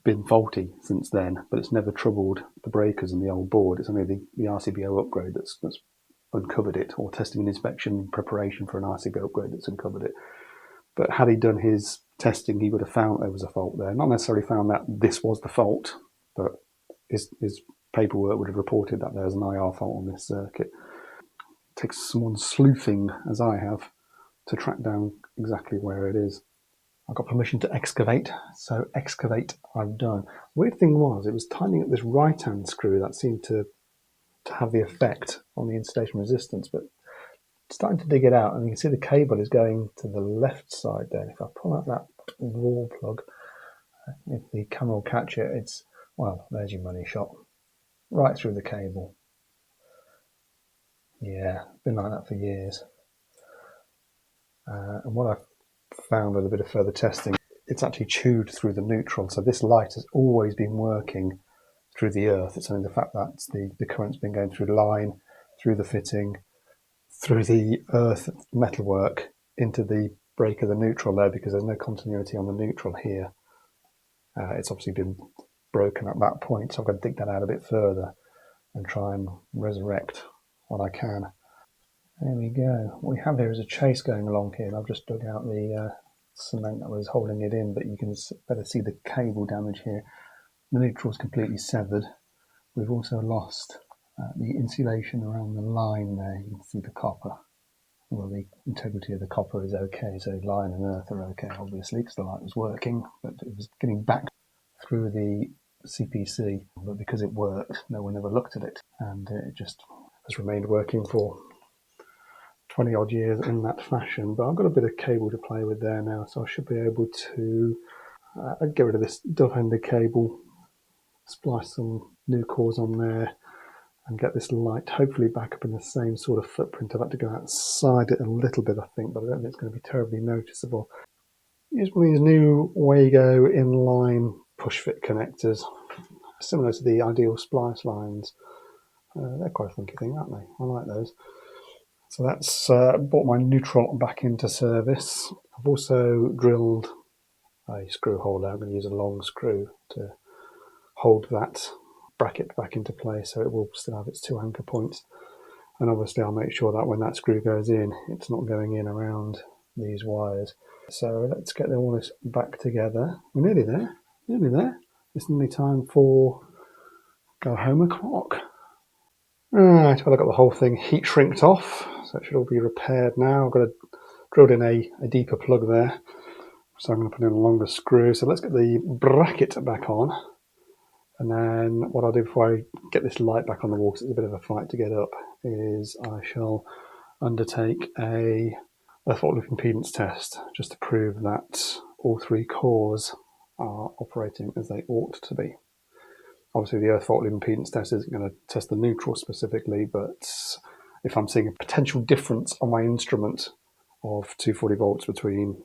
been faulty since then, but it's never troubled the breakers in the old board. It's only the RCBO upgrade that's uncovered it, or testing and inspection in preparation for an RCB upgrade that's uncovered it. But had he done his testing, he would have found there was a fault there. Not necessarily found that this was the fault, but his paperwork would have reported that there's an IR fault on this circuit. It takes someone sleuthing, as I have, to track down exactly where it is. I got permission to excavate, so excavate I've done. Weird thing was, it was tightening up this right-hand screw that seemed to have the effect on the installation resistance, but starting to dig it out, and you can see the cable is going to the left side there. If I pull out that wall plug, if the camera will catch it, it's, well, there's your money shot. Right through the cable. Yeah, been like that for years. And what I found with a bit of further testing, it's actually chewed through the neutral. So this light has always been working through the earth. It's only the fact that the current's been going through the line, through the fitting, through the earth metalwork into the break of the neutral there, because there's no continuity on the neutral here. It's obviously been broken at that point, so I've got to dig that out a bit further and try and resurrect what I can. There we go. What we have here is a chase going along here, and I've just dug out the cement that was holding it in, but you can better see the cable damage here. The neutral is completely severed. We've also lost the insulation around the line there. You can see the copper. Well, the integrity of the copper is okay, so line and earth are okay, obviously, because the light was working, but it was getting back through the CPC, but because it worked, no one ever looked at it, and it just has remained working for 20 odd years in that fashion. But I've got a bit of cable to play with there now, so I should be able to get rid of this dove-ended cable, splice some new cores on there, and get this light hopefully back up in the same sort of footprint. I've had to go outside it a little bit, I think, but I don't think it's going to be terribly noticeable. Use one of these new Wago inline push fit connectors, similar to the ideal splice lines. They're quite a funky thing, aren't they? I like those. So that's brought my neutral back into service. I've also drilled a screw holder. I'm going to use a long screw to hold that bracket back into place, so it will still have its two anchor points. And obviously I'll make sure that when that screw goes in, it's not going in around these wires. So let's get all this back together. We're nearly there, nearly there. It's nearly time for go home o'clock. Right, well, I've got the whole thing heat shrinked off, so it should all be repaired now. I've got drilled in a deeper plug there, so I'm going to put in a longer screw. So let's get the bracket back on. And then what I'll do before I get this light back on the wall, because it's a bit of a fight to get up, is I shall undertake a earth fault loop impedance test, just to prove that all three cores are operating as they ought to be. Obviously the earth fault loop impedance test isn't going to test the neutral specifically, but if I'm seeing a potential difference on my instrument of 240 volts between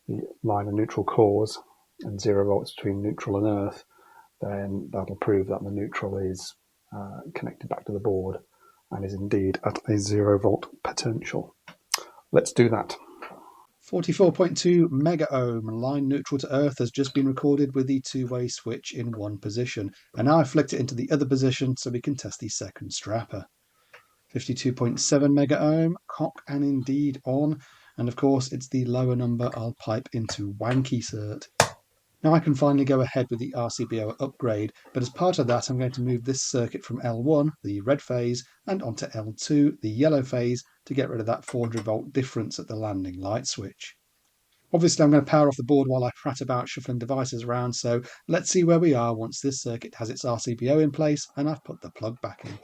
the line and neutral cores and 0 volts between neutral and earth, then that'll prove that the neutral is connected back to the board and is indeed at a 0 volt potential. Let's do that. 44.2 mega ohm line neutral to earth has just been recorded with the two-way switch in one position, and now I've flicked it into the other position so we can test the second strapper. 52.7 mega ohm, cock and indeed on, and of course it's the lower number I'll pipe into wanky cert. Now I can finally go ahead with the RCBO upgrade, but as part of that I'm going to move this circuit from L1, the red phase, and onto L2, the yellow phase, to get rid of that 400 volt difference at the landing light switch. Obviously I'm going to power off the board while I prat about shuffling devices around, so let's see where we are once this circuit has its RCBO in place and I've put the plug back in.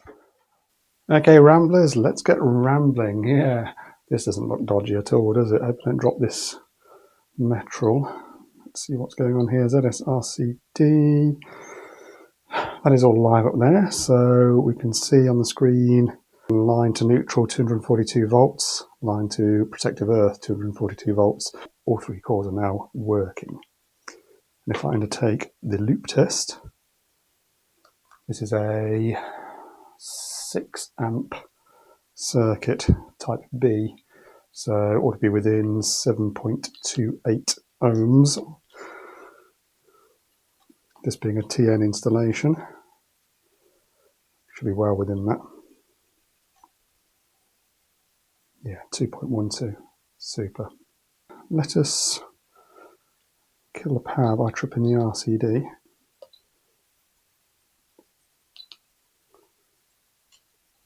Okay, ramblers, let's get rambling. Yeah, this doesn't look dodgy at all, does it? I hope I don't drop this metal. Let's see what's going on here. ZSRCD. That is all live up there, so we can see on the screen line to neutral 242 volts, line to protective earth 242 volts. All three cores are now working. And if I undertake the loop test, this is a 6 amp circuit type B, so it ought to be within 7.28 ohms. This being a TN installation, should be well within that. Yeah, 2.12. Super. Let us kill the power by tripping the RCD.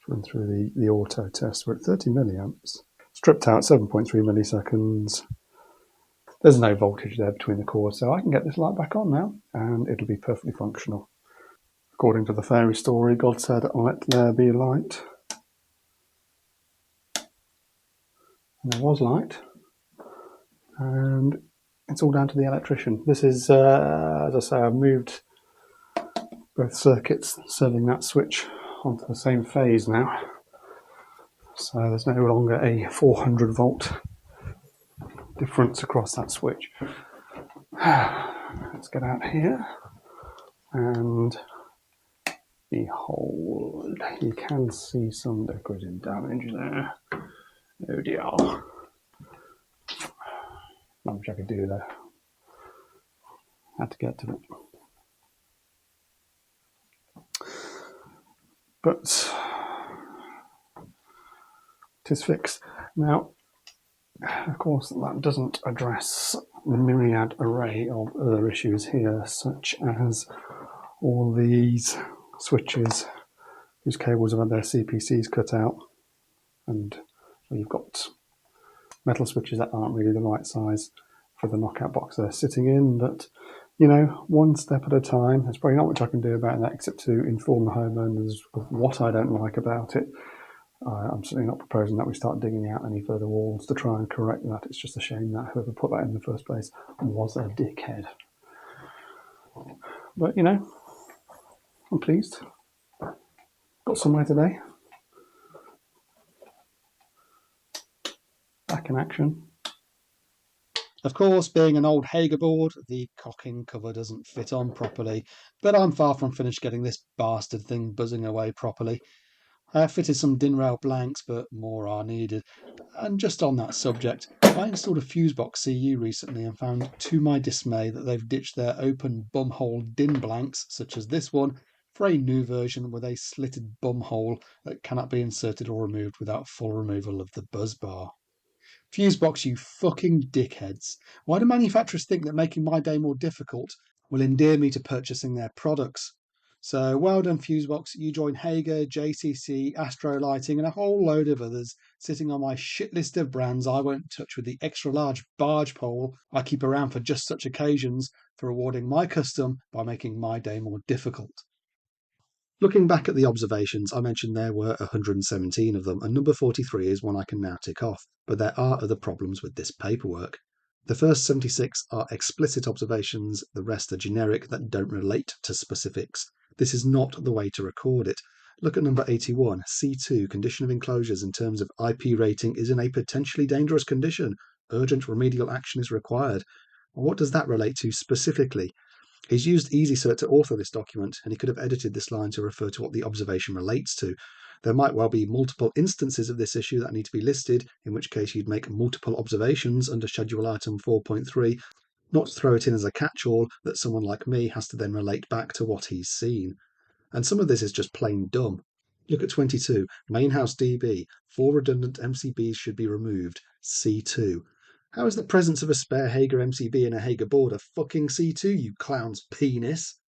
Run through the auto test. We're at 30 milliamps. Stripped out 7.3 milliseconds. There's no voltage there between the cores, so I can get this light back on now, and it'll be perfectly functional. According to the fairy story, God said, "Let there be light." And there was light. And it's all down to the electrician. This is, as I say, I've moved both circuits serving that switch onto the same phase now. So there's no longer a 400 volt difference across that switch. Let's get out here and behold, you can see some decorative damage there. Oh dear. Not much I could do there. Had to get to it. But it is fixed. Now, of course, that doesn't address the myriad array of other issues here, such as all these switches whose cables have had their CPCs cut out, and you've got metal switches that aren't really the right size for the knockout box they're sitting in. But, you know, one step at a time. There's probably not much I can do about that except to inform the homeowners of what I don't like about it. I'm certainly not proposing that we start digging out any further walls to try and correct that. It's just a shame that whoever put that in the first place was a dickhead. But, you know, I'm pleased. Got somewhere today. Back in action. Of course, being an old Hager board, the cocking cover doesn't fit on properly, but I'm far from finished getting this bastard thing buzzing away properly. I have fitted some DIN rail blanks, but more are needed. And just on that subject, I installed a Fusebox CU recently and found to my dismay that they've ditched their open bumhole DIN blanks, such as this one, for a new version with a slitted bumhole that cannot be inserted or removed without full removal of the buzz bar. Fusebox, you fucking dickheads. Why do manufacturers think that making my day more difficult will endear me to purchasing their products? So well done, Fusebox. You join Hager, JCC, Astro Lighting, and a whole load of others sitting on my shit list of brands I won't touch with the extra large barge pole I keep around for just such occasions for rewarding my custom by making my day more difficult. Looking back at the observations, I mentioned there were 117 of them, and number 43 is one I can now tick off, but there are other problems with this paperwork. The first 76 are explicit observations, the rest are generic that don't relate to specifics. This is not the way to record it. Look at number 81, C2, condition of enclosures in terms of IP rating is in a potentially dangerous condition. Urgent remedial action is required. What does that relate to specifically? He's used EasyCert to author this document, and he could have edited this line to refer to what the observation relates to. There might well be multiple instances of this issue that need to be listed, in which case you'd make multiple observations under Schedule Item 4.3, not throw it in as a catch-all that someone like me has to then relate back to what he's seen. And some of this is just plain dumb. Look at 22, main house DB, 4 redundant MCBs should be removed, C2. How is the presence of a spare Hager MCB in a Hager board a fucking C2, you clown's penis?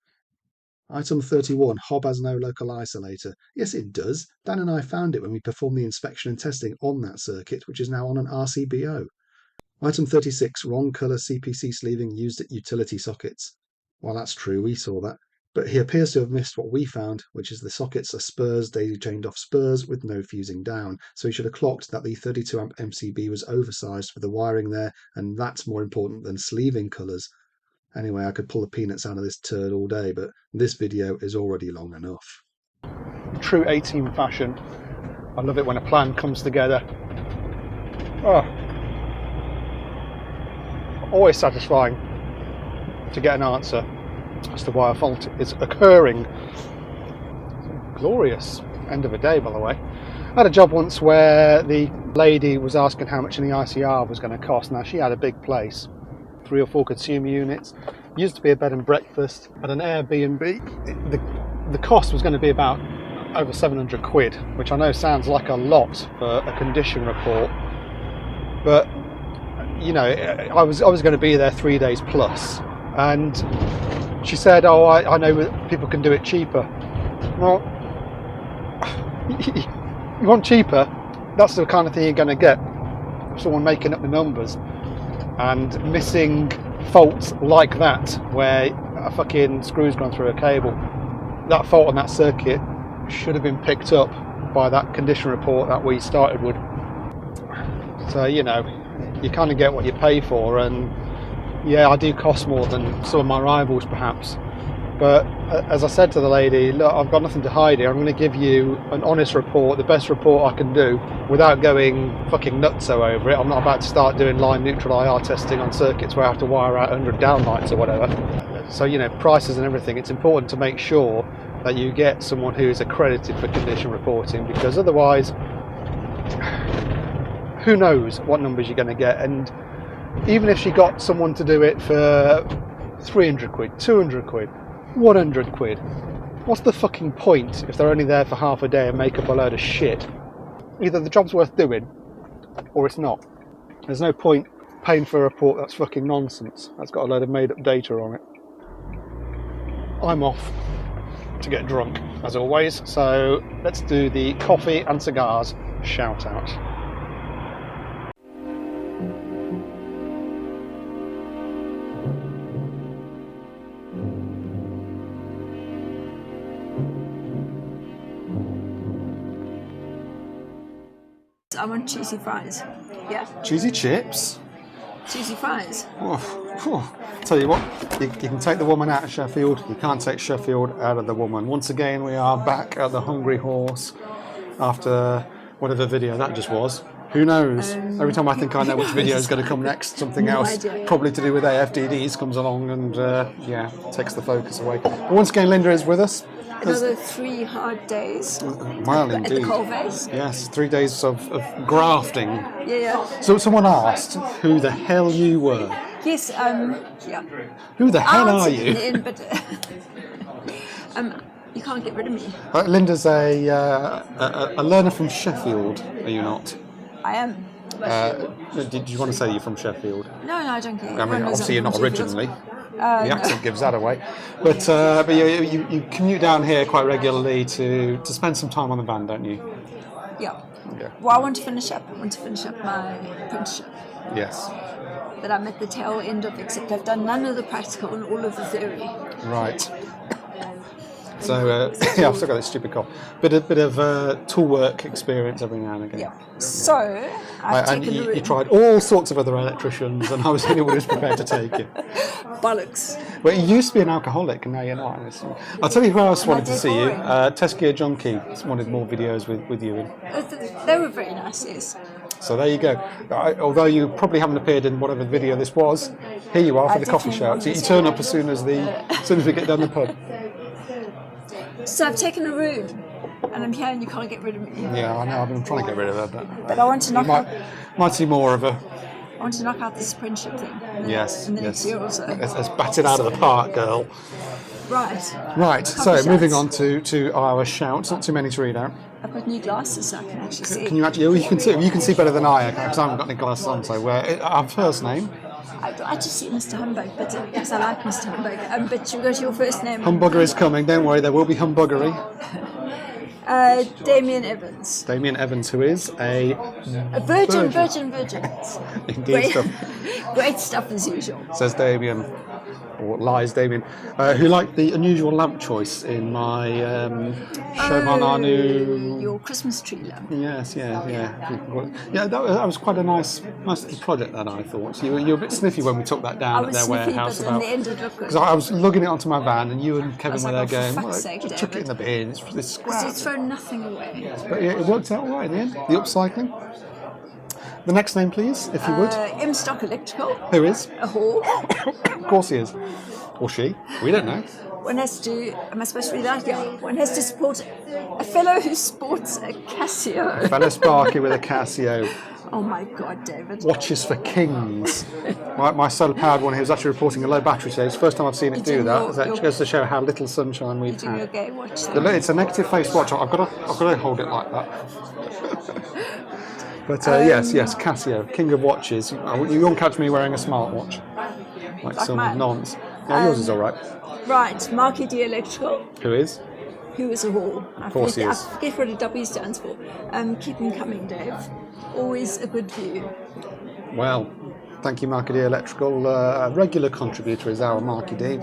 Item 31, Hob has no local isolator. Yes, it does. Dan and I found it when we performed the inspection and testing on that circuit, which is now on an RCBO. Item 36, wrong colour CPC sleeving used at utility sockets. Well, that's true, we saw that. But he appears to have missed what we found, which is the sockets are spurs, daisy chained off spurs with no fusing down. So he should have clocked that the 32 amp MCB was oversized for the wiring there, and that's more important than sleeving colours. Anyway, I could pull the peanuts out of this turd all day, but this video is already long enough. True 18 fashion. I love it when a plan comes together. Oh, always satisfying to get an answer as to why a fault is occurring. Glorious end of a day, by the way. I had a job once where the lady was asking how much an ICR was going to cost. Now, she had a big place, 3 or 4 consumer units, used to be a bed and breakfast at an Airbnb. The cost was going to be about over 700 quid, which I know sounds like a lot for a condition report, but you know, I was going to be there 3 days plus, and she said, oh, I know people can do it cheaper. Well, you want cheaper, that's the kind of thing you're going to get. Someone making up the numbers and missing faults like that, where a fucking screw's gone through a cable. That fault on that circuit should have been picked up by that condition report that we started with. So, you know, you kind of get what you pay for, and yeah, I do cost more than some of my rivals perhaps, but as I said to the lady, look, I've got nothing to hide here. I'm going to give you an honest report, the best report I can do, without going fucking nutso over it. I'm not about to start doing line neutral IR testing on circuits where I have to wire out 100 downlights or whatever. So, you know, prices and everything, it's important to make sure that you get someone who is accredited for condition reporting, because otherwise, who knows what numbers you're going to get. And even if she got someone to do it for 300 quid, 200 quid, 100 quid, what's the fucking point if they're only there for half a day and make up a load of shit? Either the job's worth doing or it's not. There's no point paying for a report that's fucking nonsense, that's got a load of made up data on it. I'm off to get drunk as always, so let's do the coffee and cigars shout out. I want cheesy fries. Yeah. Cheesy chips? Cheesy fries. Tell you what, you can take the woman out of Sheffield, you can't take Sheffield out of the woman. Once again, we are back at the Hungry Horse after whatever video that just was. Who knows? Every time I think I know which video is going to come next, something else, probably to do with AFDDs, comes along and yeah, takes the focus away. But once again, Linda is with us. Another 3 hard days. Well, at indeed. the coal face. Yes, 3 days of grafting. Yeah. So someone asked who the hell you were. Yes. Yeah. Who the hell are In you? the end, but you can't get rid of me. Linda's a learner from Sheffield, are you not? I am. Did you want to say you're from Sheffield? No, I don't care. I mean, obviously you're not originally. The No. accent gives that away. But you commute down here quite regularly to spend some time on the van, don't you? Yeah. Yeah. Well, I want to finish up my apprenticeship Yes. that I'm at the tail end of, except I've done none of the practical and all of the theory. Right. So yeah, I've still got this stupid cough. Bit of tool work experience every now and again. Yeah. So I've And taken the room. you tried all sorts of other electricians, and I was the only one who's prepared to take it. Bollocks. Well, you used to be an alcoholic, and now you're not. I'll tell you who else wanted to they see you. boring? Test Gear Junkie wanted more videos with you in. They were very nice, yes. So there you go. Although you probably haven't appeared in whatever video this was, here you are for the coffee shout. So you turn up as soon as we get down the pub. So I've taken a room, and I'm here, and you can't get rid of me. Yeah, I know. I've been trying to get rid of that. But I want to knock out. Might see more of her. I want to knock out this apprenticeship thing. Yes. In the next year or so. It's batted out of the park, girl. Right. Right. So Coffee moving shouts. on to our shouts. Not too many to read out. I've got new glasses, so I can actually see. Can you actually? Oh, you can see better than I can, because I haven't got any glasses on. So our first name. I just see Mr Humbug, but because I like Mr Humbug. But you got your first name. Humbugger is coming. Don't worry, there will be humbuggery. Damien Evans. Damien Evans, who is a Virgin. indeed Great, stuff. great stuff as usual. Says Damien, or lies Damien, who liked the unusual lamp choice in my Chauvan Arnoux. Your Christmas tree lamp. Yes, yeah. Yeah, that was quite a nice little project, that I thought. So you were a bit sniffy when we took that I down at was their sniffy, warehouse. but in the end it looked good. Because I was lugging it onto my van, and you and Kevin was were like, there oh, for going, fuck's sake, just chuck it in the bin, it's So scrap. throw nothing away. But yeah, it worked out all right in the end, the upcycling. The next name, please, if you would. M Stock Electrical. Who is? A whore. Of course he is. Or she. We don't know. one has to, am I supposed to read that? Yeah. One has to support a fellow who sports a Casio. Fellow Sparky with a Casio. Oh my God, David. Watches for kings. My solar-powered one here is actually reporting a low battery today. It's the first time I've seen it do that. That goes to show how little sunshine we've Your had. gay watch. It's a negative face watch. I've got to hold it like that. But yes, Casio, king of watches. You won't catch me wearing a smartwatch, like some mine. nonce. Yeah, yours is all right. Right, Marky D Electrical. Who is? Who is a whore? Of course he is. I forget what a W stands for. Keep them coming, Dave. Always a good view. Well, thank you, Marky D Electrical. A regular contributor is our Marky D.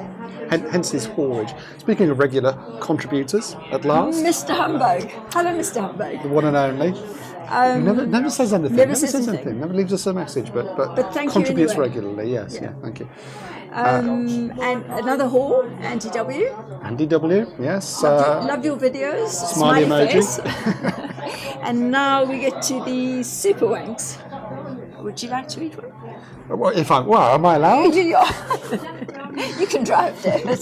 Hence his haulage. Speaking of regular contributors, at last. Mr Humbug. Hello, Mr Humbug. The one and only. He never says anything. Never says anything. Never leaves us a message, but thank contributes you anyway. regularly. Yes, yeah, thank you. And another whore, Andy W. Andy W. Yes. Love your videos. Smiley emoji. Face. And now we get to the SuperThanks. Would you like to read one? Am I allowed? You can drive, David.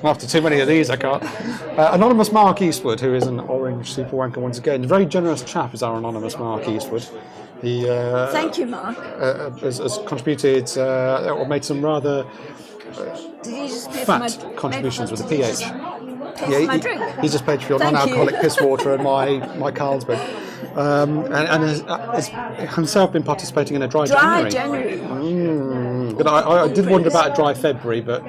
After too many of these, I can't. Anonymous Mark Eastwood, who is an orange super wanker once again. A very generous chap is our anonymous Mark Eastwood. He thank you, Mark. Has contributed or made some rather Did you just pay fat for my contributions with a PH. Pay for my drink? He's just paid for your non-alcoholic piss water and my Carlsberg. And has himself been participating in a dry January. But I did wonder about a dry February, but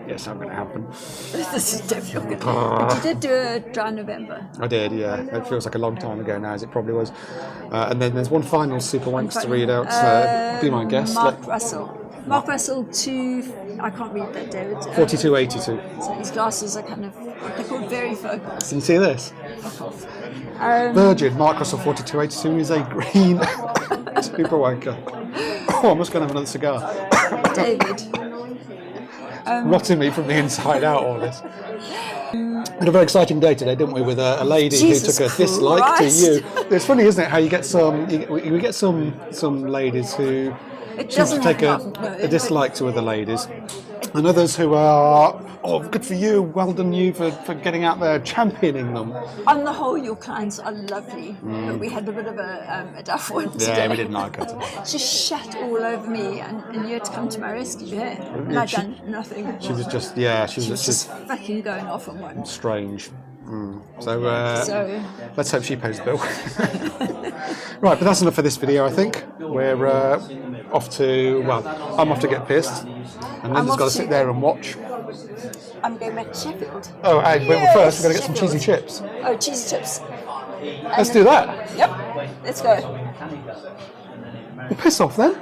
yes, not going to happen. This is definitely good. But you did do a dry November. I did, yeah. It feels like a long time ago now, as it probably was. And then there's one final super wanks to read out. Be my guest. Mark Russell. Mark Russell I can't read that, David. 4282. So his glasses are kind of, they're called very focused. Can you see this? Virgin, Mark Russell 4282 is a green super wanker. Oh, I must go and have another cigar. David. Rotting me from the inside out, all this. We had a very exciting day today, didn't we, with a lady who took a dislike to you. It's funny, isn't it, how you get we get some ladies who choose to take a dislike to other ladies, and others who are, oh, good for you, well done you for getting out there championing them. On the whole, your clients are lovely, but we had a bit of a tough one today. Yeah, we didn't like her. She shat all over me, and you had to come to my rescue. Yeah, and I'd done nothing. She was just, she was just fucking going off on one. Strange. So let's hope she pays the bill. Right, but that's enough for this video, I think. We're off to, I'm off to get pissed, and Linda's got to sit there and watch. I'm going back to Sheffield. Oh, well, first we're going to get some cheesy chips. Oh, cheesy chips. Let's do that. Yep, let's go. Well, piss off then.